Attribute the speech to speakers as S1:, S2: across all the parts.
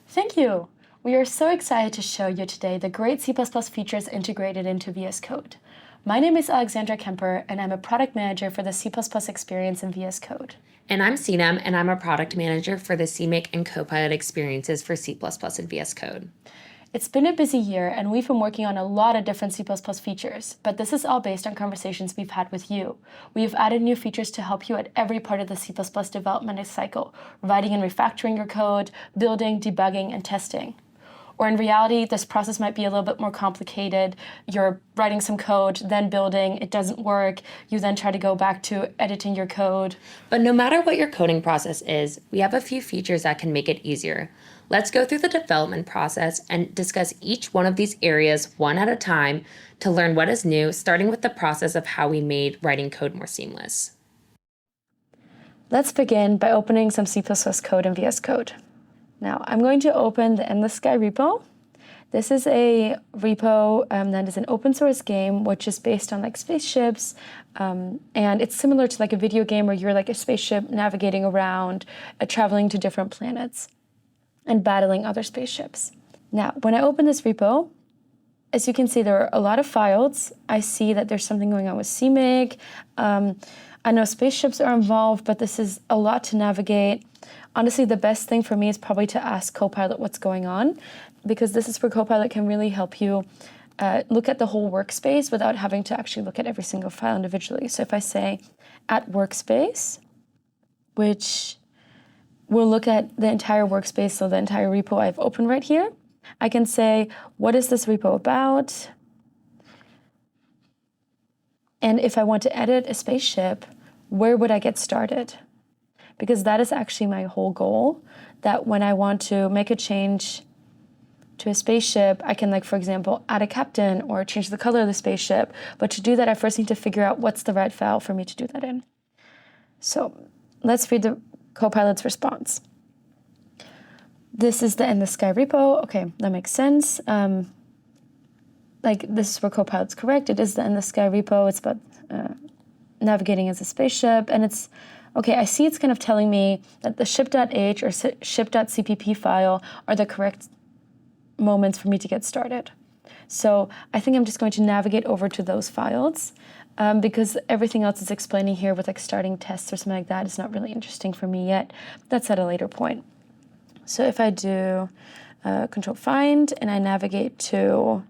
S1: Thank you! We are so excited to show you today the great C++ features integrated into VS Code. My name is Alexandra Kemper, and I'm a product manager for the C++ experience in VS Code.
S2: And I'm Sinem, and I'm a product manager for the CMake and Copilot experiences for C++ and VS Code.
S1: It's been a busy year, and we've been working on a lot of different C++ features, but this is all based on conversations we've had with you. We've added new features to help you at every part of the C++ development cycle, writing and refactoring your code, building, debugging, and testing. Or in reality, this process might be a little bit more complicated. You're writing some code, then building, it doesn't work. You then try to go back to editing your code.
S2: But no matter what your coding process is, we have a few features that can make it easier. Let's go through the development process and discuss each one of these areas one at a time to learn what is new, starting with the process of how we made writing code more seamless.
S1: Let's begin by opening some C++ code in VS Code. Now, I'm going to open the Endless Sky repo. This is a repo that is an open source game, which is based on like spaceships. And it's similar to like a video game where you're like a spaceship navigating around, traveling to different planets and battling other spaceships. Now, when I open this repo, as you can see, there are a lot of files. I see that there's something going on with CMake. I know spaceships are involved, but this is a lot to navigate. Honestly, the best thing for me is probably to ask Copilot what's going on, because this is where Copilot can really help you look at the whole workspace without having to actually look at every single file individually. So if I say at workspace, which will look at the entire workspace, so the entire repo I've opened right here, I can say, what is this repo about? And if I want to edit a spaceship, where would I get started? Because that is actually my whole goal, that when I want to make a change to a spaceship, I can, like, for example, add a captain or change the color of the spaceship. But to do that, I first need to figure out what's the right file for me to do that in. So let's read the Copilot's response. This is the Endless Sky repo. Okay, that makes sense. Like, this is where Copilot's correct. It is the Endless Sky repo. It's about navigating as a spaceship. And it's, okay, I see it's kind of telling me that the ship.h or ship.cpp file are the correct moments for me to get started. So I think I'm just going to navigate over to those files because everything else is explaining here with like starting tests or something like that is not really interesting for me yet. That's at a later point. So if I do control find and I navigate to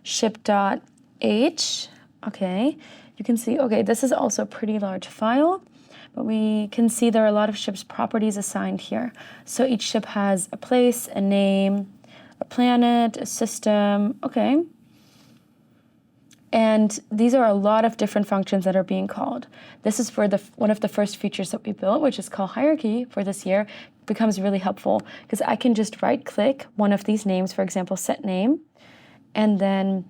S1: ship.h, okay, you can see, okay, this is also a pretty large file, but we can see there are a lot of ships properties assigned here. So each ship has a place, a name, a planet, a system, okay. And these are a lot of different functions that are being called. This is for one of the first features that we built, which is called hierarchy for this year. It becomes really helpful because I can just right-click one of these names, for example, set name, and then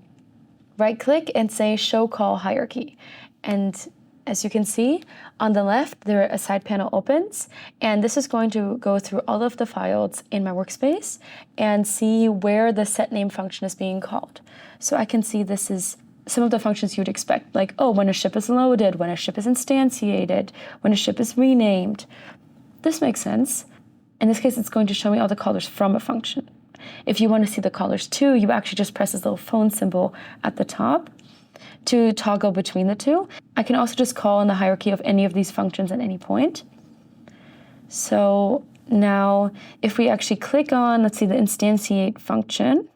S1: right-click and say show call hierarchy. And as you can see, on the left, a side panel opens, and this is going to go through all of the files in my workspace and see where the set name function is being called. So I can see this is some of the functions you would expect, like, oh, when a ship is loaded, when a ship is instantiated, when a ship is renamed. This makes sense. In this case, it's going to show me all the callers from a function. If you want to see the callers too, you actually just press this little phone symbol at the top to toggle between the two. I can also just call in the hierarchy of any of these functions at any point. So now if we actually click on, let's see, the instantiate function,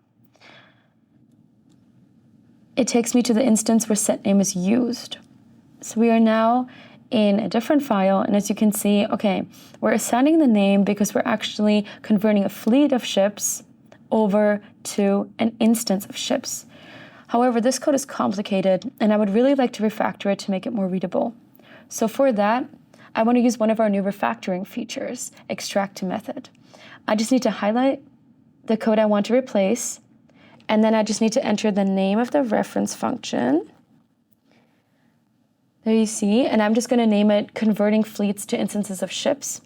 S1: it takes me to the instance where set name is used. So we are now in a different file, and as you can see, okay, we're assigning the name because we're actually converting a fleet of ships over to an instance of ships. However, this code is complicated, and I would really like to refactor it to make it more readable. So for that, I want to use one of our new refactoring features, extract to method. I just need to highlight the code I want to replace, and then I just need to enter the name of the reference function. There you see, and I'm just going to name it converting fleets to instances of ships.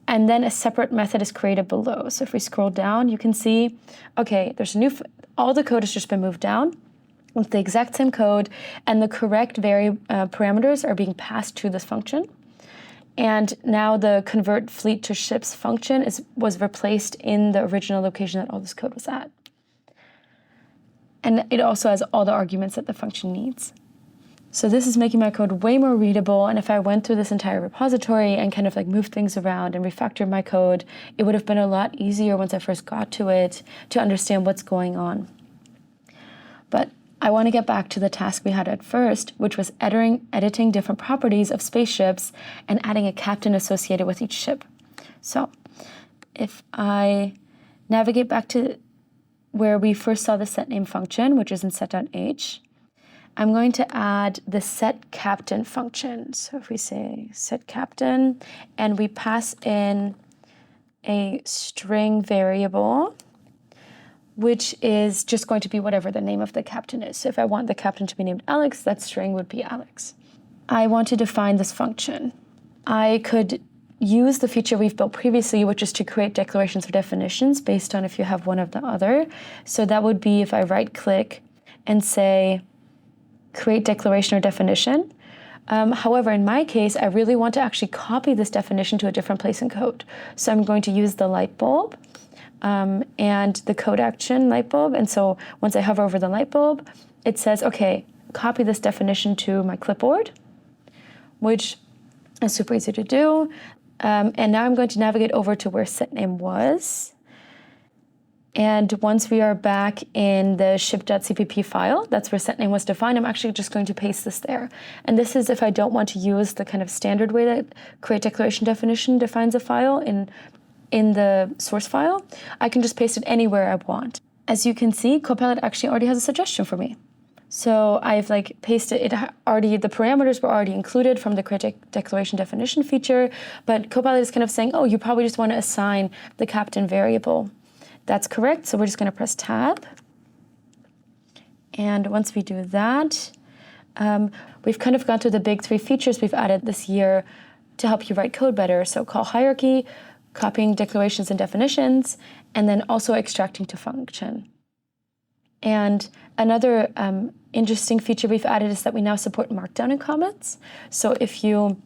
S1: And then a separate method is created below. So if we scroll down, you can see, okay, there's a new, all the code has just been moved down with the exact same code, and the correct parameters are being passed to this function. And now the convert fleet to ships function was replaced in the original location that all this code was at. And it also has all the arguments that the function needs. So this is making my code way more readable. And if I went through this entire repository and kind of like moved things around and refactored my code, it would have been a lot easier once I first got to it to understand what's going on. But I want to get back to the task we had at first, which was editing different properties of spaceships and adding a captain associated with each ship. So if I navigate back to where we first saw the setName function, which is in set.h, I'm going to add the setCaptain function. So if we say setCaptain and we pass in a string variable, which is just going to be whatever the name of the captain is. So if I want the captain to be named Alex, that string would be Alex. I want to define this function. I could use the feature we've built previously, which is to create declarations or definitions based on if you have one of the other. So that would be if I right-click and say, create declaration or definition. However, in my case, I really want to actually copy this definition to a different place in code. So I'm going to use the light bulb and the code action light bulb. And so once I hover over the light bulb, it says, okay, copy this definition to my clipboard, which is super easy to do. And now I'm going to navigate over to where setName was. And once we are back in the ship.cpp file, that's where setName was defined, I'm actually just going to paste this there. And this is if I don't want to use the kind of standard way that create declaration definition defines a file in the source file. I can just paste it anywhere I want. As you can see, Copilot actually already has a suggestion for me. So I've like pasted it already, the parameters were already included from the create declaration definition feature, but Copilot is kind of saying, oh, you probably just want to assign the captain variable. That's correct, so we're just gonna press tab. And once we do that, we've kind of gone through the big 3 features we've added this year to help you write code better. So call hierarchy, copying declarations and definitions, and then also extracting to function. And another interesting feature we've added is that we now support markdown in comments. So if you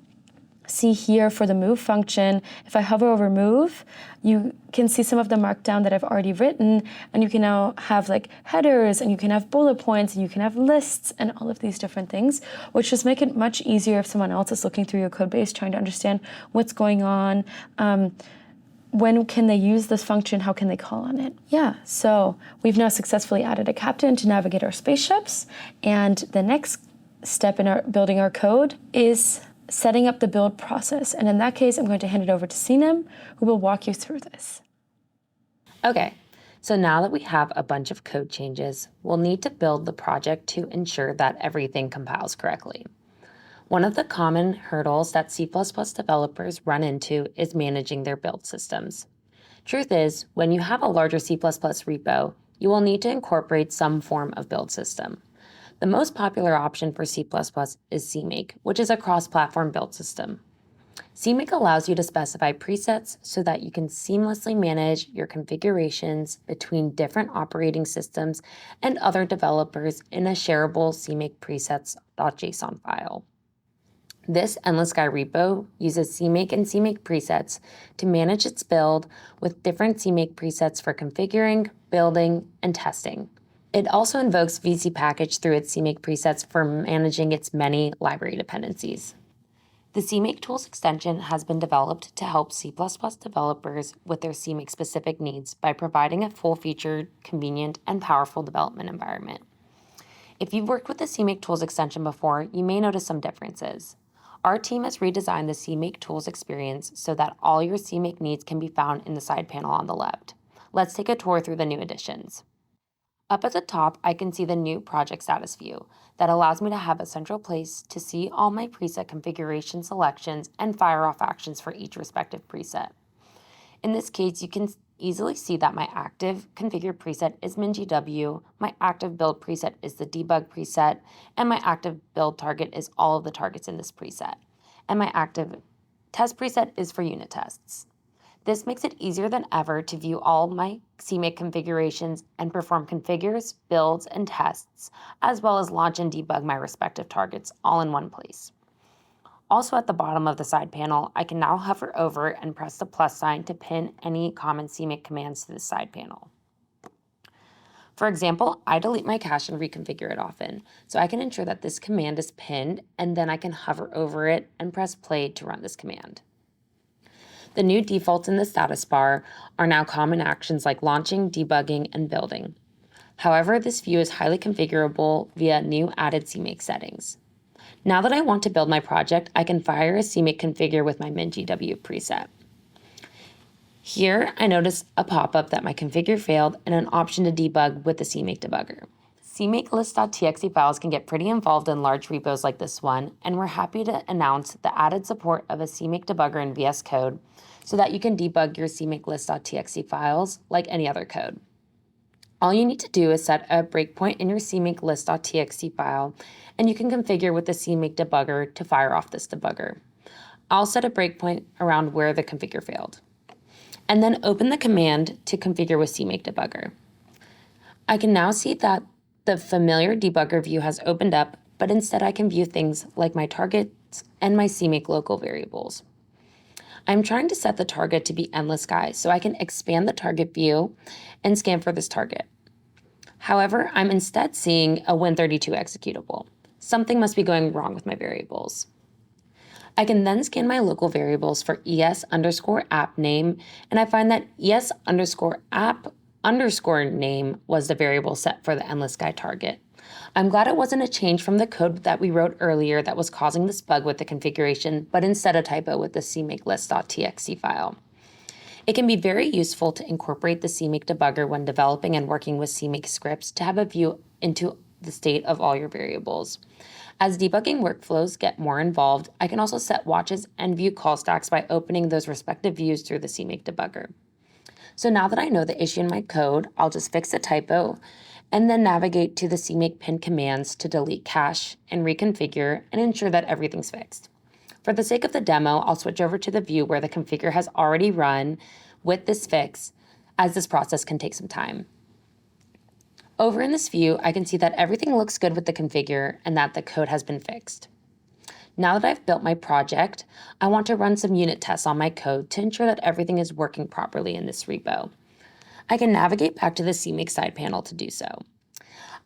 S1: see here for the move function, if I hover over move, you can see some of the markdown that I've already written, and you can now have like headers, and you can have bullet points, and you can have lists, and all of these different things, which just make it much easier if someone else is looking through your code base, trying to understand what's going on, when can they use this function, how can they call on it? Yeah, so we've now successfully added a captain to navigate our spaceships, and the next step in building our code is setting up the build process. And in that case, I'm going to hand it over to Sinem, who will walk you through this.
S2: Okay, so now that we have a bunch of code changes, we'll need to build the project to ensure that everything compiles correctly. One of the common hurdles that C++ developers run into is managing their build systems. Truth is, when you have a larger C++ repo, you will need to incorporate some form of build system. The most popular option for C++ is CMake, which is a cross-platform build system. CMake allows you to specify presets so that you can seamlessly manage your configurations between different operating systems and other developers in a shareable CMake presets.json file. This Endless Sky repo uses CMake and CMake presets to manage its build with different CMake presets for configuring, building, and testing. It also invokes vscpackage through its CMake presets for managing its many library dependencies. The CMake Tools extension has been developed to help C++ developers with their CMake-specific needs by providing a full-featured, convenient, and powerful development environment. If you've worked with the CMake Tools extension before, you may notice some differences. Our team has redesigned the CMake Tools experience so that all your CMake needs can be found in the side panel on the left. Let's take a tour through the new additions. Up at the top, I can see the new project status view that allows me to have a central place to see all my preset configuration selections and fire off actions for each respective preset. In this case, you can easily see that my active configure preset is MinGW, my active build preset is the debug preset, and my active build target is all of the targets in this preset. And my active test preset is for unit tests. This makes it easier than ever to view all my CMake configurations and perform configures, builds, and tests, as well as launch and debug my respective targets all in one place. Also at the bottom of the side panel, I can now hover over and press the plus sign to pin any common CMake commands to the side panel. For example, I delete my cache and reconfigure it often, so I can ensure that this command is pinned, and then I can hover over it and press play to run this command. The new defaults in the status bar are now common actions like launching, debugging, and building. However, this view is highly configurable via new added CMake settings. Now that I want to build my project, I can fire a CMake configure with my MinGW preset. Here, I notice a pop-up that my configure failed and an option to debug with the CMake debugger. CMake list.txt files can get pretty involved in large repos like this one, and we're happy to announce the added support of a CMake debugger in VS Code so that you can debug your CMake list.txt files like any other code. All you need to do is set a breakpoint in your CMake list.txt file, and you can configure with the CMake debugger to fire off this debugger. I'll set a breakpoint around where the configure failed, and then open the command to configure with CMake debugger. I can now see that the familiar debugger view has opened up, but instead I can view things like my targets and my CMake local variables. I'm trying to set the target to be endless sky, so I can expand the target view and scan for this target. However, I'm instead seeing a Win32 executable. Something must be going wrong with my variables. I can then scan my local variables for es_app name, and I find that es_app_name was the variable set for the endless sky target. I'm glad it wasn't a change from the code that we wrote earlier that was causing this bug with the configuration, but instead a typo with the CMake list.txt file. It can be very useful to incorporate the CMake debugger when developing and working with CMake scripts to have a view into the state of all your variables. As debugging workflows get more involved, I can also set watches and view call stacks by opening those respective views through the CMake debugger. So now that I know the issue in my code, I'll just fix a typo and then navigate to the CMake pin commands to delete cache and reconfigure and ensure that everything's fixed. For the sake of the demo, I'll switch over to the view where the configure has already run with this fix, as this process can take some time. Over in this view, I can see that everything looks good with the configure and that the code has been fixed. Now that I've built my project, I want to run some unit tests on my code to ensure that everything is working properly in this repo. I can navigate back to the CMake side panel to do so.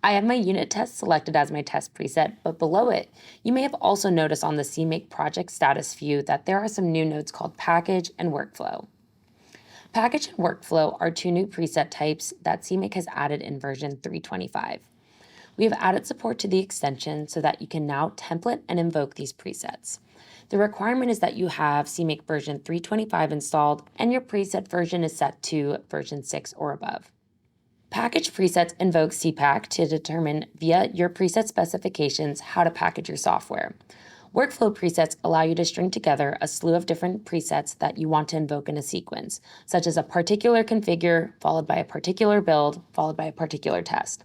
S2: I have my unit test selected as my test preset, but below it, you may have also noticed on the CMake project status view that there are some new nodes called package and workflow. Package and workflow are two new preset types that CMake has added in version 3.25. We have added support to the extension so that you can now template and invoke these presets. The requirement is that you have CMake version 3.25 installed and your preset version is set to version 6 or above. Package presets invoke CPack to determine via your preset specifications how to package your software. Workflow presets allow you to string together a slew of different presets that you want to invoke in a sequence, such as a particular configure, followed by a particular build, followed by a particular test.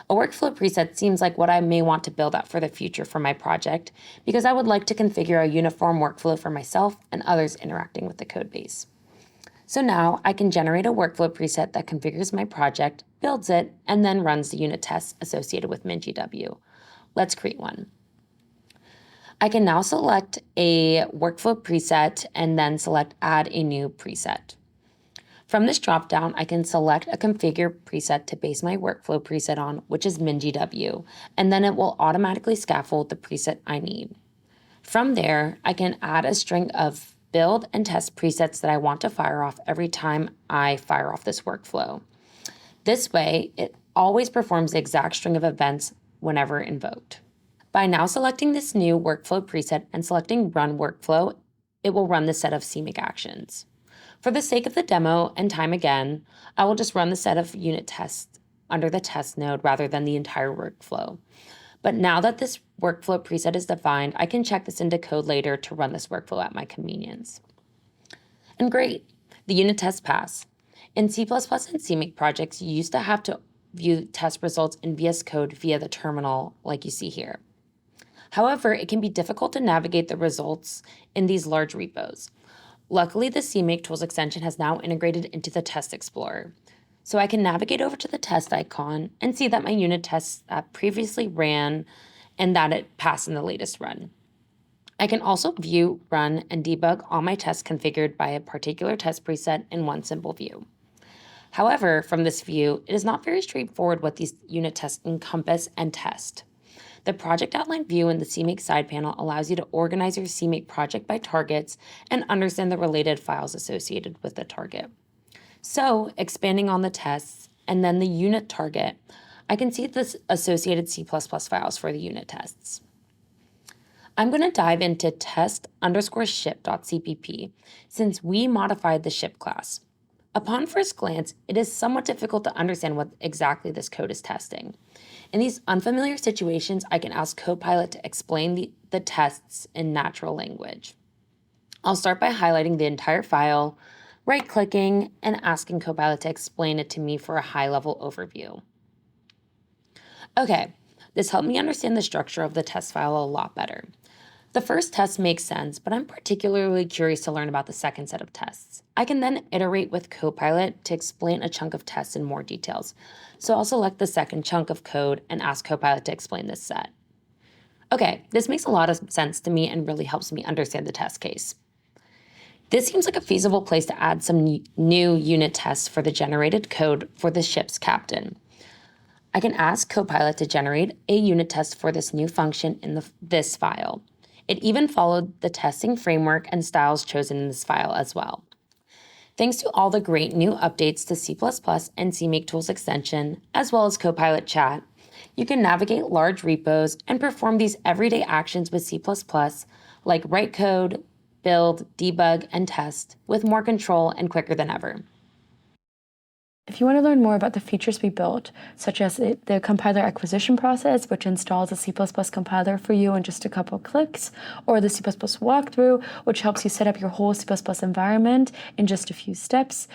S2: A workflow preset seems like what I may want to build out for the future for my project, because I would like to configure a uniform workflow for myself and others interacting with the codebase. So now I can generate a workflow preset that configures my project, builds it, and then runs the unit tests associated with MinGW. Let's create one. I can now select a workflow preset and then select Add a new preset. From this dropdown, I can select a configure preset to base my workflow preset on, which is MinGW, and then it will automatically scaffold the preset I need. From there, I can add a string of build and test presets that I want to fire off every time I fire off this workflow. This way, it always performs the exact string of events whenever invoked. By now selecting this new workflow preset and selecting Run Workflow, it will run the set of CMake actions. For the sake of the demo and time again, I will just run the set of unit tests under the test node rather than the entire workflow. But now that this workflow preset is defined, I can check this into code later to run this workflow at my convenience. And great, the unit tests pass. In C++ and CMake projects, you used to have to view test results in VS Code via the terminal like you see here. However, it can be difficult to navigate the results in these large repos. Luckily, the CMake Tools extension has now integrated into the Test Explorer. So I can navigate over to the test icon and see that my unit tests previously ran and that it passed in the latest run. I can also view, run, and debug all my tests configured by a particular test preset in one simple view. However, from this view, it is not very straightforward what these unit tests encompass and test. The project outline view in the CMake side panel allows you to organize your CMake project by targets and understand the related files associated with the target. So, expanding on the tests and then the unit target, I can see the associated C++ files for the unit tests. I'm going to dive into test_ship.cpp since we modified the ship class. Upon first glance, it is somewhat difficult to understand what exactly this code is testing. In these unfamiliar situations, I can ask Copilot to explain the tests in natural language. I'll start by highlighting the entire file, right-clicking, and asking Copilot to explain it to me for a high-level overview. Okay, this helped me understand the structure of the test file a lot better. The first test makes sense, but I'm particularly curious to learn about the second set of tests. I can then iterate with Copilot to explain a chunk of tests in more details. So I'll select the second chunk of code and ask Copilot to explain this set. Okay, this makes a lot of sense to me and really helps me understand the test case. This seems like a feasible place to add some new unit tests for the generated code for the ship's captain. I can ask Copilot to generate a unit test for this new function in this file. It even followed the testing framework and styles chosen in this file as well. Thanks to all the great new updates to C++ and CMake Tools extension, as well as Copilot Chat, you can navigate large repos and perform these everyday actions with C++, like write code, build, debug, and test, with more control and quicker than ever.
S1: If you want to learn more about the features we built, such as the compiler acquisition process, which installs a C++ compiler for you in just a couple clicks, or the C++ walkthrough, which helps you set up your whole C++ environment in just a few steps,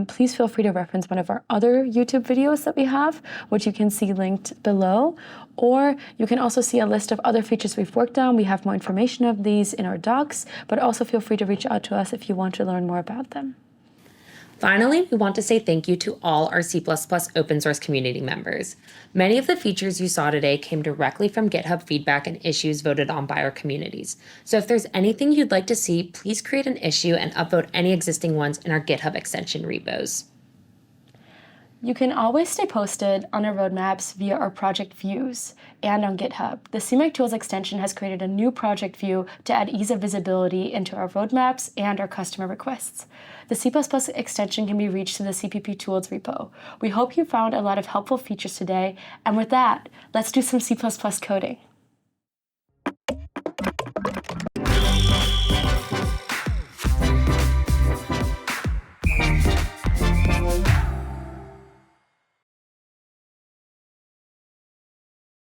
S1: please feel free to reference one of our other YouTube videos that we have, which you can see linked below. Or you can also see a list of other features we've worked on. We have more information of these in our docs, but also feel free to reach out to us if you want to learn more about them.
S2: Finally, we want to say thank you to all our C++ open source community members. Many of the features you saw today came directly from GitHub feedback and issues voted on by our communities. So if there's anything you'd like to see, please create an issue and upvote any existing ones in our GitHub extension repos.
S1: You can always stay posted on our roadmaps via our project views and on GitHub. The CMake Tools extension has created a new project view to add ease of visibility into our roadmaps and our customer requests. The C++ extension can be reached through the CPP Tools repo. We hope you found a lot of helpful features today, and with that, let's do some C++ coding.